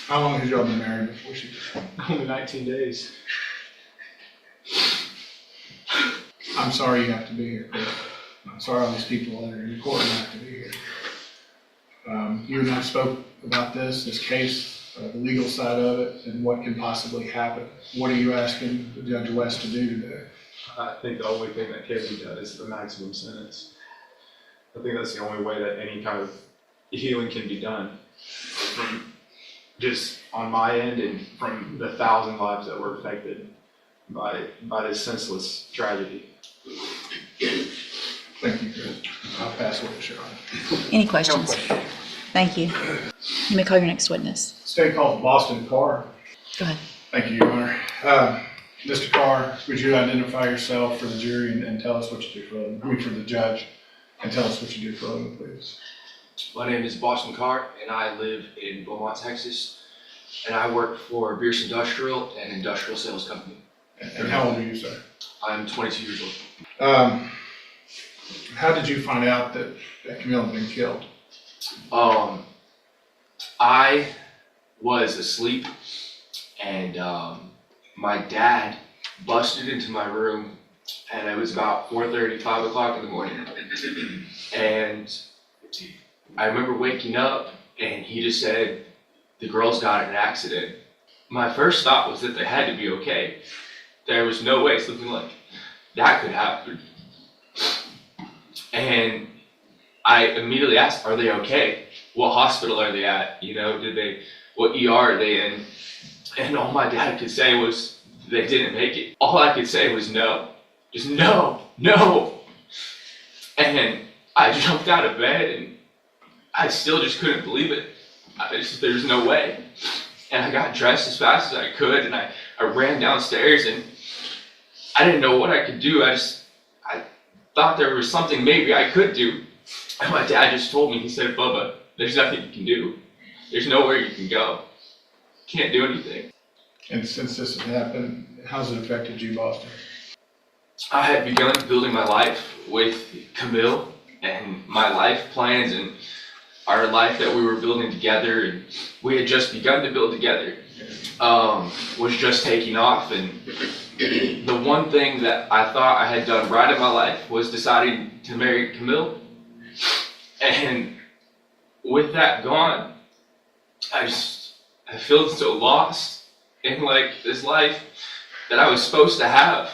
How long has y'all been married before she died? Only 19 days. I'm sorry you have to be here, Chris. I'm sorry all these people that are in court have to be here. You and I spoke about this case, the legal side of it, and what can possibly happen. What are you asking Judge West to do today? I think the only thing that can be done is the maximum sentence. I think that's the only way that any kind of healing can be done. From just on my end and from the 1,000 lives that were affected by this senseless tragedy. Thank you, Chris. I'll pass it to Sharon. Any questions? No questions. Thank you. You may call your next witness. State called Boston Carr. Go ahead. Thank you, Your Honor. Mr. Carr, would you identify yourself for the jury and tell us what you do for a living? I mean, for the judge, and tell us what you do for a living, please. My name is Boston Carr, and I live in Beaumont, Texas, and I work for Bierce Industrial, an industrial sales company. And how old are you, sir? I'm 22 years old. How did you find out that Camille had been killed? I was asleep, and my dad busted into my room, and it was about 4:30, 5 o'clock in the morning, and I remember waking up, and he just said, "The girls got in an accident." My first thought was that they had to be okay. There was no way something like that could happen. And I immediately asked, "Are they okay? What hospital are they at? You know, what ER are they in?" And all my dad could say was, "They didn't make it." All I could say was no. Just no, no. And I jumped out of bed and I still just couldn't believe it. There's no way. And I got dressed as fast as I could, and I ran downstairs, and I didn't know what I could do. I thought there was something maybe I could do. And my dad just told me, he said, "Bubba, there's nothing you can do. There's nowhere you can go. Can't do anything." And since this has happened, how's it affected you, Boston? I had begun building my life with Camille, and my life plans and our life that we were building together, and we had just begun to build together, was just taking off. And the one thing that I thought I had done right in my life was deciding to marry Camille. And with that gone, I feel so lost in like this life that I was supposed to have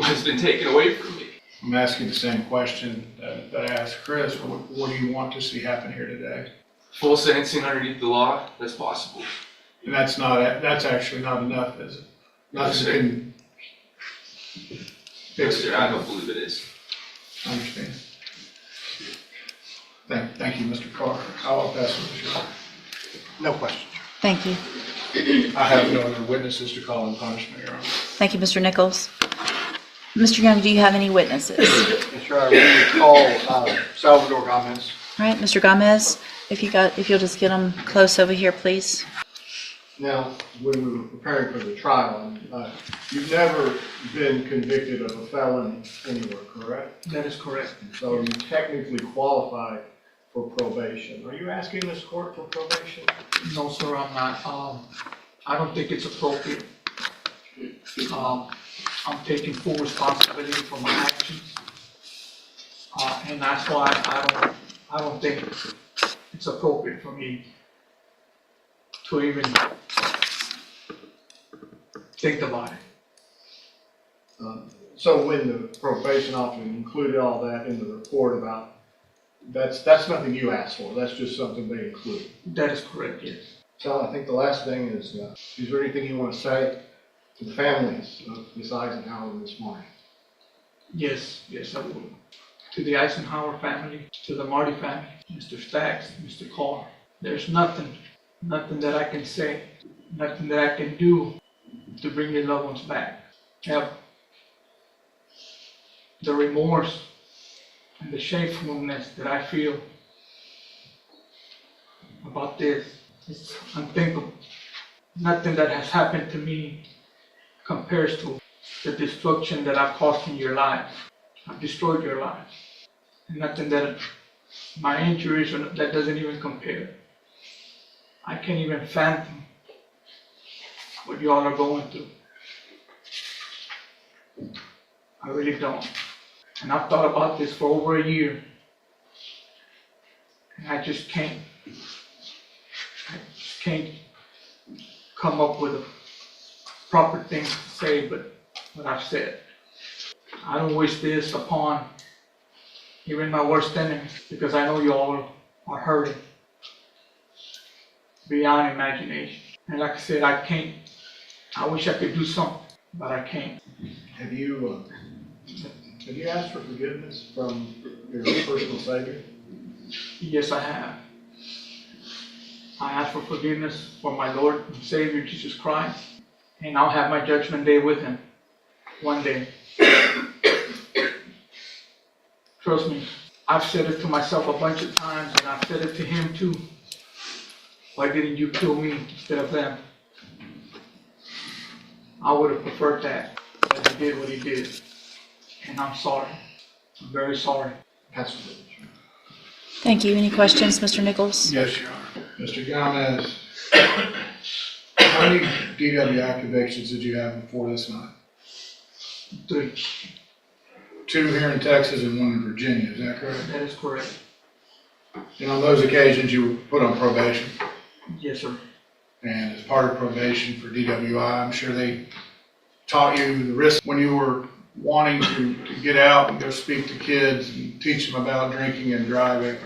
has been taken away from me. I'm asking the same question that I asked Chris. What do you want to see happen here today? Full sentencing underneath the law, that's possible. And that's actually not enough, is it? Nothing can fix it. I don't believe it is. I understand. Thank you, Mr. Carr. I'll pass it to Sharon. No questions. Thank you. I have no other witnesses to call in punishment, Your Honor. Thank you, Mr. Nichols. Mr. Young, do you have any witnesses? Yes, sir. We call Salvador Gomez. All right, Mr. Gomez, if you'll just get them close over here, please. Now, when we were preparing for the trial, you've never been convicted of a felony anywhere, correct? That is correct. So you technically qualify for probation. Are you asking this court for probation? No, sir, I'm not. I don't think it's appropriate. I'm taking full responsibility for my actions. And that's why I don't think it's appropriate for me to even think about it. So when the probation officer included all that in the report about, that's nothing you asked for, that's just something they included. That is correct, yes. So I think the last thing is there anything you want to say to the families of Ms. Eisenhower this morning? Yes, I will. To the Eisenhower family, to the Marty family, Mr. Stacks, Mr. Carr, there's nothing that I can say, nothing that I can do to bring your loved ones back. Ever. The remorse and the shamefulness that I feel about this is unthinkable. Nothing that has happened to me compares to the destruction that I've caused in your life. I've destroyed your life. And nothing that my injuries, that doesn't even compare. I can't even fathom what you all are going through. I really don't. And I've thought about this for over a year. And I just can't come up with a proper thing to say, but what I've said. I don't wish this upon even my worst enemies, because I know you all are hurting beyond imagination. And like I said, I wish I could do something, but I can't. Have you asked for forgiveness from your personal Savior? Yes, I have. I ask for forgiveness for my Lord and Savior Jesus Christ, and I'll have my judgment day with Him one day. Trust me, I've said it to myself a bunch of times, and I've said it to Him too. Why didn't you kill me instead of them? I would have preferred that, but He did what He did, and I'm sorry. I'm very sorry. Pastor Rich. Thank you. Any questions, Mr. Nichols? Yes, Your Honor. Mr. Gomez, how many DWI convictions did you have before this night? 3. 2 here in Texas and 1 in Virginia, is that correct? That is correct. And on those occasions, you were put on probation. Yes, sir. And as part of probation for DWI, I'm sure they taught you the risk when you were wanting to get out and go speak to kids and teach them about drinking and driving.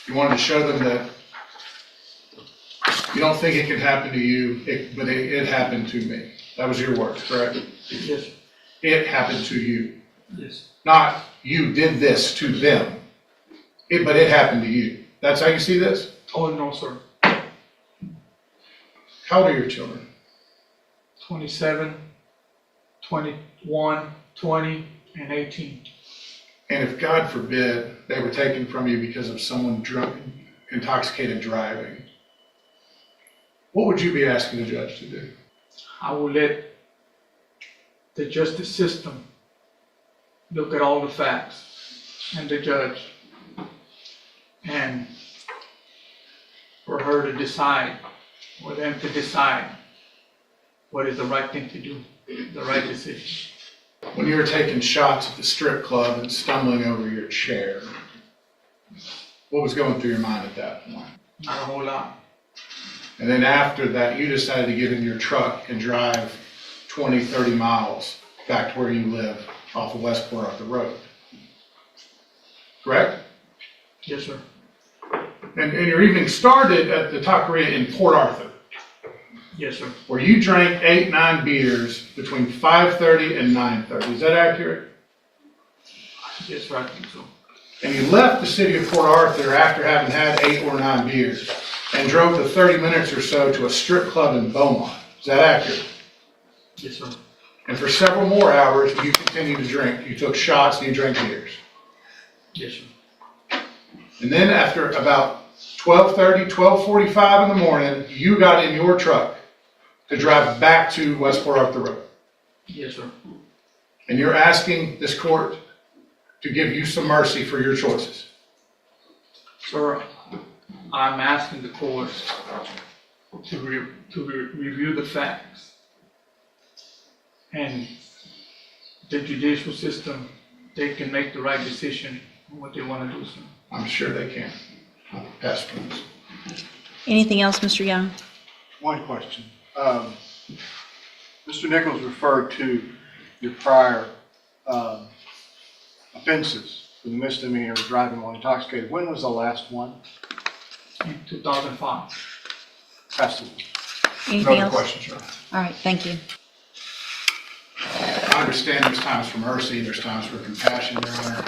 You wanted to show them that you don't think it can happen to you, but it happened to me. That was your words, correct? Yes, sir. It happened to you. Yes. Not you did this to them, but it happened to you. That's how you see this? Oh, no, sir. How old are your children? 27, 21, 20, and 18. And if, God forbid, they were taken from you because of someone drunk, intoxicated driving, what would you be asking the judge to do? I will let the justice system look at all the facts and the judge, and for her to decide, or them to decide what is the right thing to do, the right decision. When you were taking shots at the strip club and stumbling over your chair, what was going through your mind at that point? Not a whole lot. And then after that, you decided to get in your truck and drive 20, 30 miles back to where you live off of West Port Arthur Road. Correct? Yes, sir. And your evening started at the taqueria in Port Arthur, Yes, sir. where you drank 8, 9 beers between 5:30 and 9:30. Is that accurate? Yes, sir, I think so. And you left the city of Port Arthur after having had 8 or 9 beers and drove the 30 minutes or so to a strip club in Beaumont. Is that accurate? Yes, sir. And for several more hours, you continued to drink. You took shots and you drank beers. Yes, sir. And then after about 12:30, 12:45 in the morning, you got in your truck to drive back to West Port Arthur Road. Yes, sir. And you're asking this court to give you some mercy for your choices. Sir, I'm asking the court to review the facts. And the judicial system, they can make the right decision on what they want to do, sir. I'm sure they can. Pass, please. Anything else, Mr. Young? One question. Mr. Nichols referred to your prior offenses for the misdemeanor of driving while intoxicated. When was the last one? In 2005. Pass it. Anything No else? other questions, sir. All right, thank you. I understand there's times for mercy, there's times for compassion, Your Honor.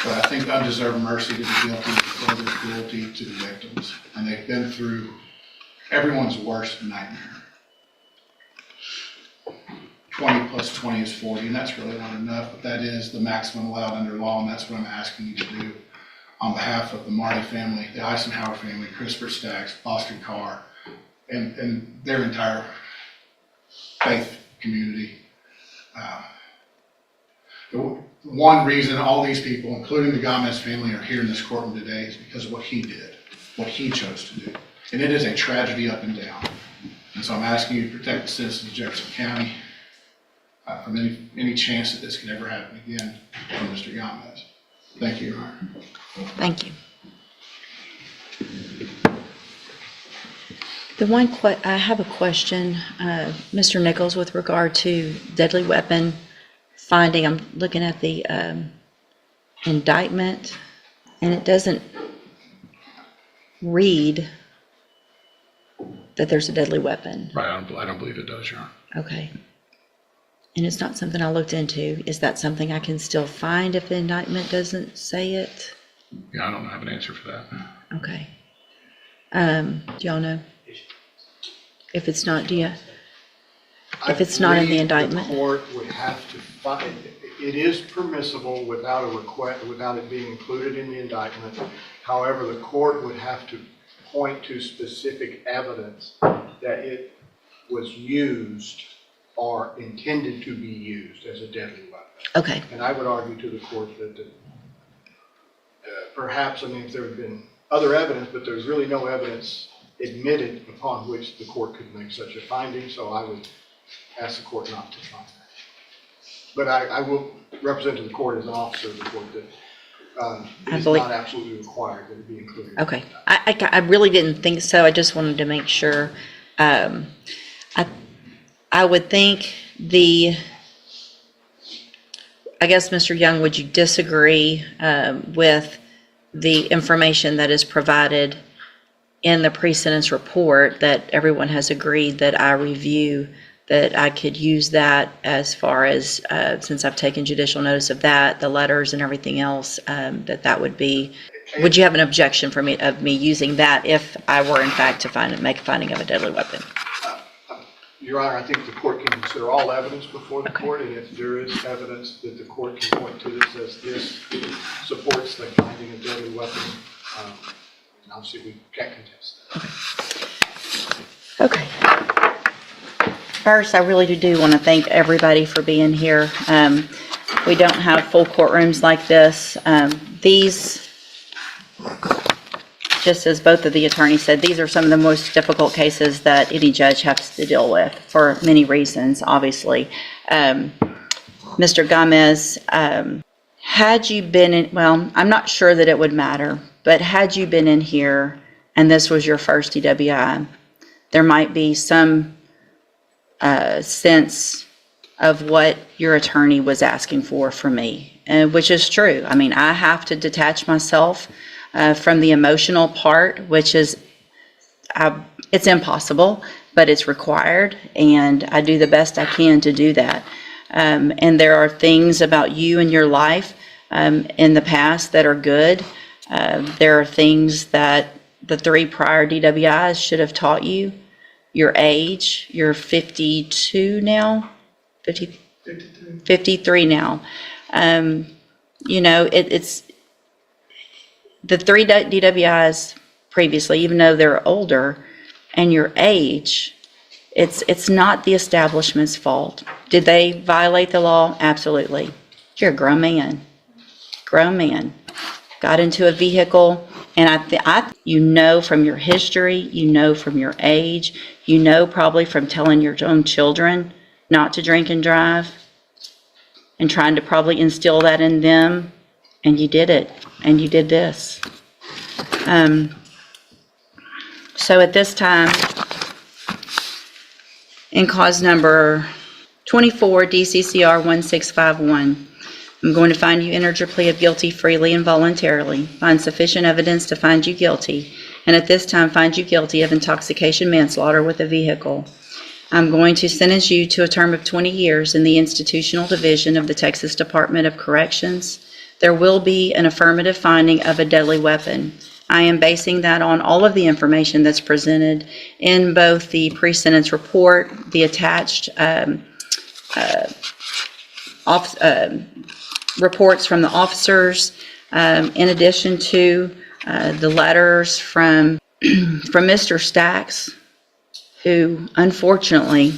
But I think undeserved mercy to the guilty is further cruelty to the victims. And they've been through everyone's worst nightmare. 20 plus 20 is 40, and that's really not enough, but that is the maximum allowed under law, and that's what I'm asking you to do on behalf of the Marty family, the Eisenhower family, Christopher Stacks, Boston Carr, and their entire faith community. The one reason all these people, including the Gomez family, are here in this courtroom today is because of what he did, what he chose to do. And it is a tragedy up and down. And so I'm asking you to protect the citizens of Jefferson County from any chance that this could ever happen again from Mr. Gomez. Thank you, Your Honor. Thank you. I have a question, Mr. Nichols, with regard to deadly weapon finding. I'm looking at the indictment, and it doesn't read that there's a deadly weapon. Right, I don't believe it does, Your Honor. Okay. And it's not something I looked into. Is that something I can still find if the indictment doesn't say it? Yeah, I don't have an answer for that. Okay. Do y'all know? If it's not, if it's not in the indictment? The court would have to find, it is permissible without a request, without it being included in the indictment. However, the court would have to point to specific evidence that it was used or intended to be used as a deadly weapon. Okay. And I would argue to the court that perhaps, I mean, if there had been other evidence, but there's really no evidence admitted upon which the court could make such a finding, so I would ask the court not to find that. But I will represent to the court as an officer of the court that it's not absolutely required that it be included. Okay. I really didn't think so. I just wanted to make sure. I would think I guess, Mr. Young, would you disagree with the information that is provided in the pre-sentence report that everyone has agreed that I review, that I could use that as far as, since I've taken judicial notice of that, the letters and everything else, that would be, would you have an objection for me, of me using that if I were in fact to make a finding of a deadly weapon? Your Honor, I think the court can consider all evidence before the court, and if there is evidence that the court can point to that says this supports the finding of deadly weapon, obviously we can't contest that. Okay. First, I really do want to thank everybody for being here. We don't have full courtrooms like this. These, just as both of the attorneys said, these are some of the most difficult cases that any judge has to deal with for many reasons, obviously. Mr. Gomez, had you been in, well, I'm not sure that it would matter, but had you been in here and this was your first DWI, there might be some sense of what your attorney was asking for me, which is true. I mean, I have to detach myself from the emotional part, which is, it's impossible, but it's required, and I do the best I can to do that. And there are things about you and your life in the past that are good. There are things that the 3 prior DWIs should have taught you. Your age, you're 52 now, 53 now. You know, it's the 3 DWIs previously, even though they're older, and your age, it's not the establishment's fault. Did they violate the law? Absolutely. You're a grown man. Grown man. Got into a vehicle, and you know from your history, you know from your age, you know probably from telling your own children not to drink and drive, and trying to probably instill that in them, and you did it, and you did this. So at this time, in cause number 24, DCCR 1651, I'm going to find you entered your plea of guilty freely and voluntarily, find sufficient evidence to find you guilty, and at this time find you guilty of intoxication manslaughter with a vehicle. I'm going to sentence you to a term of 20 years in the institutional division of the Texas Department of Corrections. There will be an affirmative finding of a deadly weapon. I am basing that on all of the information that's presented in both the pre-sentence report, the attached reports from the officers, in addition to the letters from Mr. Stacks, who unfortunately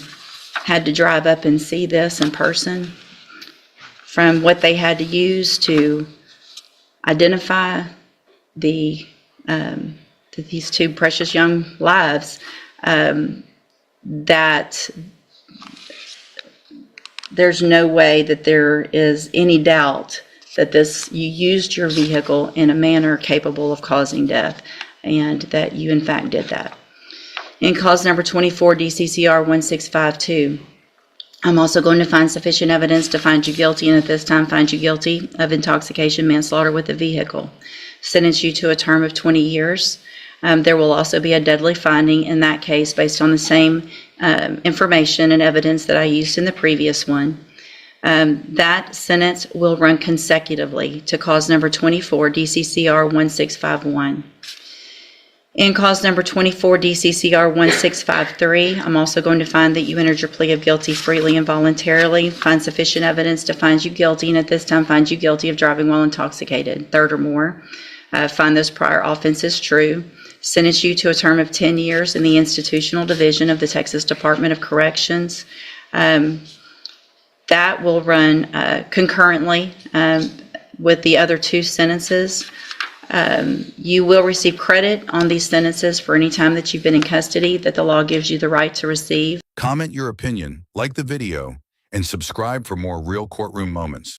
had to drive up and see this in person, from what they had to use to identify these 2 precious young lives. that there's no way that there is any doubt that you used your vehicle in a manner capable of causing death, and that you in fact did that. In cause number 24, DCCR 1652, I'm also going to find sufficient evidence to find you guilty, and at this time find you guilty of intoxication, manslaughter with a vehicle. Sentence you to a term of 20 years. There will also be a deadly finding in that case based on the same information and evidence that I used in the previous one. That sentence will run consecutively to cause number 24, DCCR 1651. In cause number 24, DCCR 1653, I'm also going to find that you entered your plea of guilty freely and voluntarily, find sufficient evidence to find you guilty, and at this time find you guilty of driving while intoxicated, third or more. Find those prior offenses true. Sentence you to a term of 10 years in the institutional division of the Texas Department of Corrections. That will run concurrently with the other two sentences. You will receive credit on these sentences for any time that you've been in custody that the law gives you the right to receive. Comment your opinion, like the video, and subscribe for more real courtroom moments.